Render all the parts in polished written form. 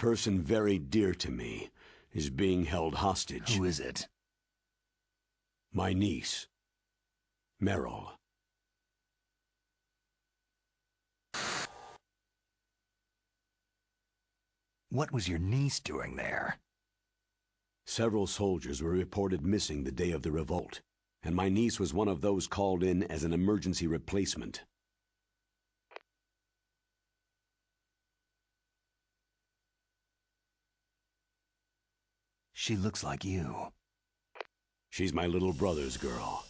person very dear to me is being held hostage. Who is it? My niece, Meryl. What was your niece doing there? Several soldiers were reported missing the day of the revolt, and my niece was one of those called in as an emergency replacement. She looks like you. She's my little brother's girl.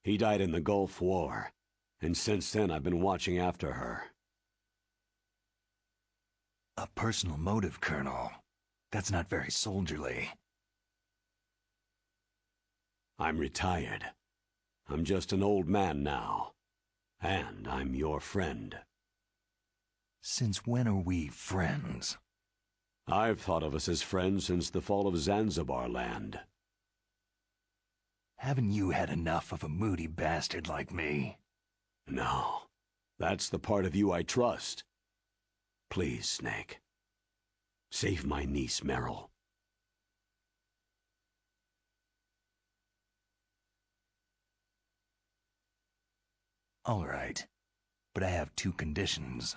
He died in the Gulf War, and since then I've been watching after her. A personal motive, Colonel. That's not very soldierly. I'm retired. I'm just an old man now. And I'm your friend. Since when are we friends? I've thought of us as friends since the fall of Zanzibar land. Haven't you had enough of a moody bastard like me? No. That's the part of you I trust. Please, Snake. Save my niece, Meryl. All right. But I have two conditions.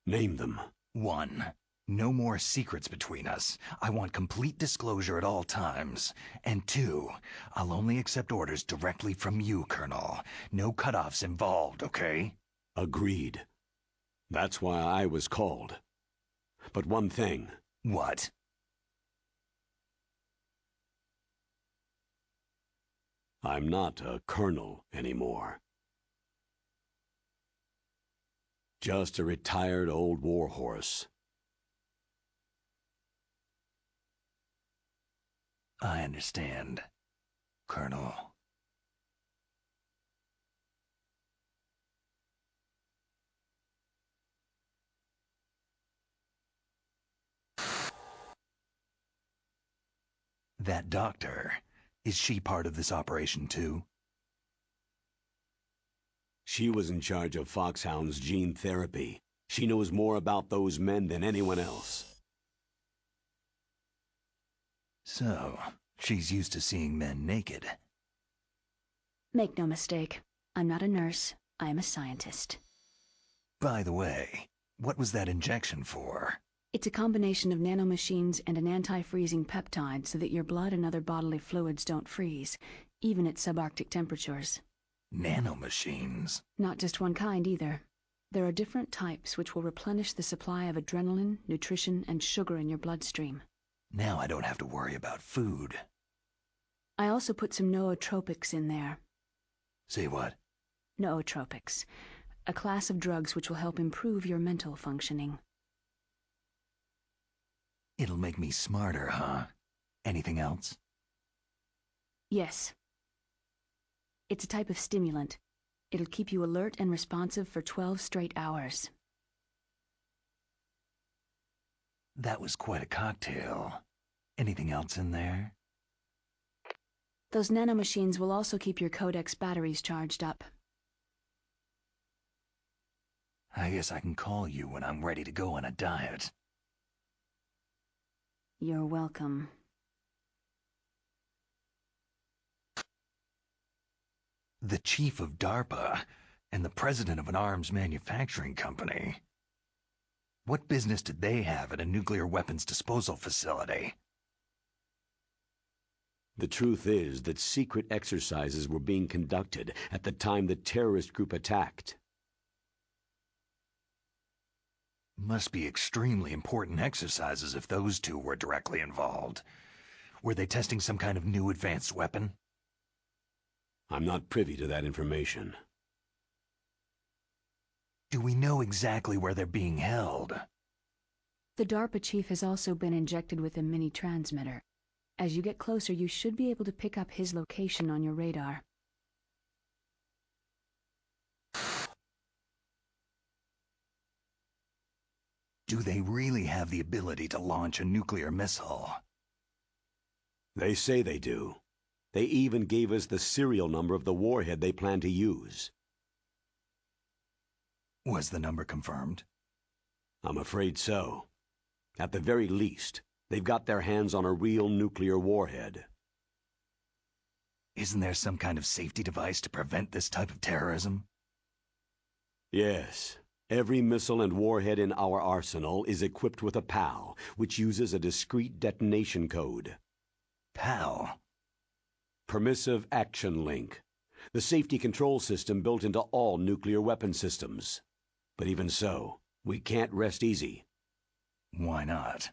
Name them. 1. No more secrets between us. I want complete disclosure at all times. And 2, I'll only accept orders directly from you, Colonel. No cutoffs involved, okay? Agreed. That's why I was called. But one thing. What? I'm not a colonel anymore. Just a retired old warhorse. I understand, Colonel. That doctor, is she part of this operation too? She was in charge of Foxhound's gene therapy. She knows more about those men than anyone else. So, she's used to seeing men naked. Make no mistake, I'm not a nurse, I am a scientist. By the way, what was that injection for? It's a combination of nanomachines and an anti-freezing peptide so that your blood and other bodily fluids don't freeze, even at subarctic temperatures. Nanomachines? Not just one kind either. There are different types which will replenish the supply of adrenaline, nutrition, and sugar in your bloodstream. Now I don't have to worry about food. I also put some nootropics in there. Say what? Nootropics, a class of drugs which will help improve your mental functioning. It'll make me smarter, huh? Anything else? Yes. It's a type of stimulant. It'll keep you alert and responsive for 12 straight hours. That was quite a cocktail. Anything else in there? Those nanomachines will also keep your Codex batteries charged up. I guess I can call you when I'm ready to go on a diet. You're welcome. The chief of DARPA and the president of an arms manufacturing company. What business did they have at a nuclear weapons disposal facility? The truth is that secret exercises were being conducted at the time the terrorist group attacked. Must be extremely important exercises if those two were directly involved. Were they testing some kind of new advanced weapon? I'm not privy to that information. Do we know exactly where they're being held? The DARPA chief has also been injected with a mini-transmitter. As you get closer, you should be able to pick up his location on your radar. Do they really have the ability to launch a nuclear missile? They say they do. They even gave us the serial number of the warhead they plan to use. Was the number confirmed? I'm afraid so. At the very least, they've got their hands on a real nuclear warhead. Isn't there some kind of safety device to prevent this type of terrorism? Yes. Every missile and warhead in our arsenal is equipped with a PAL, which uses a discrete detonation code. PAL? Permissive Action Link. The safety control system built into all nuclear weapon systems. But even so, we can't rest easy. Why not?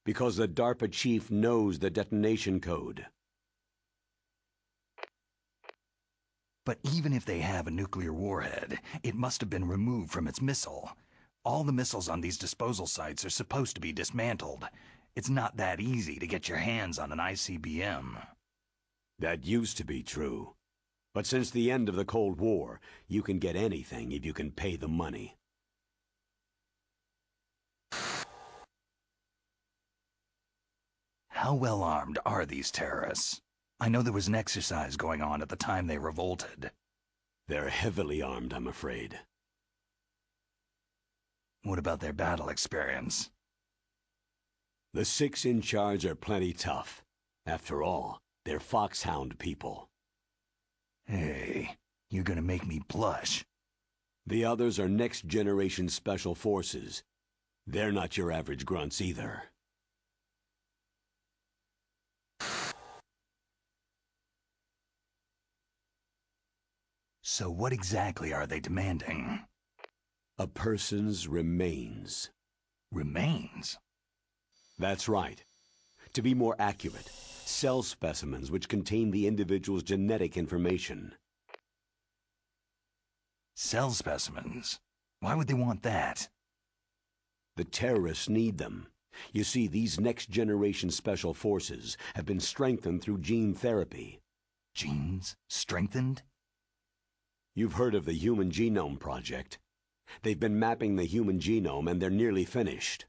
Because the DARPA chief knows the detonation code. But even if they have a nuclear warhead, it must have been removed from its missile. All the missiles on these disposal sites are supposed to be dismantled. It's not that easy to get your hands on an ICBM. That used to be true. But since the end of the Cold War, you can get anything if you can pay the money. How well armed are these terrorists? I know there was an exercise going on at the time they revolted. They're heavily armed, I'm afraid. What about their battle experience? The 6 in charge are plenty tough. After all, they're foxhound people. Hey, you're gonna make me blush. The others are next-generation special forces. They're not your average grunts either. So what exactly are they demanding? A person's remains. Remains? That's right. To be more accurate, cell specimens which contain the individual's genetic information. Cell specimens? Why would they want that? The terrorists need them. You see, these next-generation special forces have been strengthened through gene therapy. Genes? Strengthened? You've heard of the Human Genome Project. They've been mapping the human genome and they're nearly finished.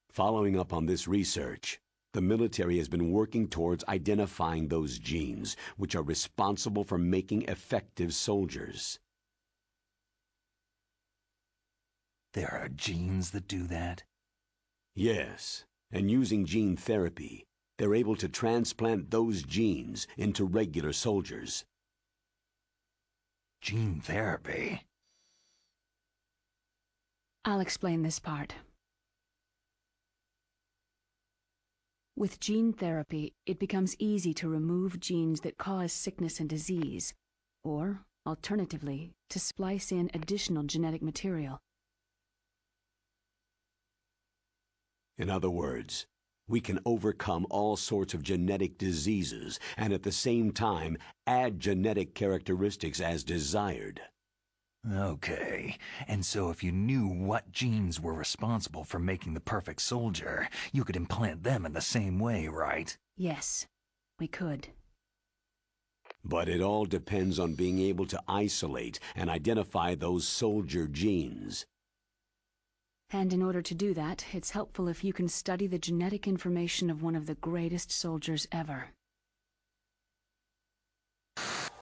Following up on this research, the military has been working towards identifying those genes which are responsible for making effective soldiers. There are genes that do that? Yes, and using gene therapy, they're able to transplant those genes into regular soldiers. Gene therapy? I'll explain this part. With gene therapy, it becomes easy to remove genes that cause sickness and disease, or, alternatively, to splice in additional genetic material. In other words, we can overcome all sorts of genetic diseases and at the same time add genetic characteristics as desired. Okay, and so if you knew what genes were responsible for making the perfect soldier, you could implant them in the same way, right? Yes, we could. But it all depends on being able to isolate and identify those soldier genes. And in order to do that, it's helpful if you can study the genetic information of one of the greatest soldiers ever.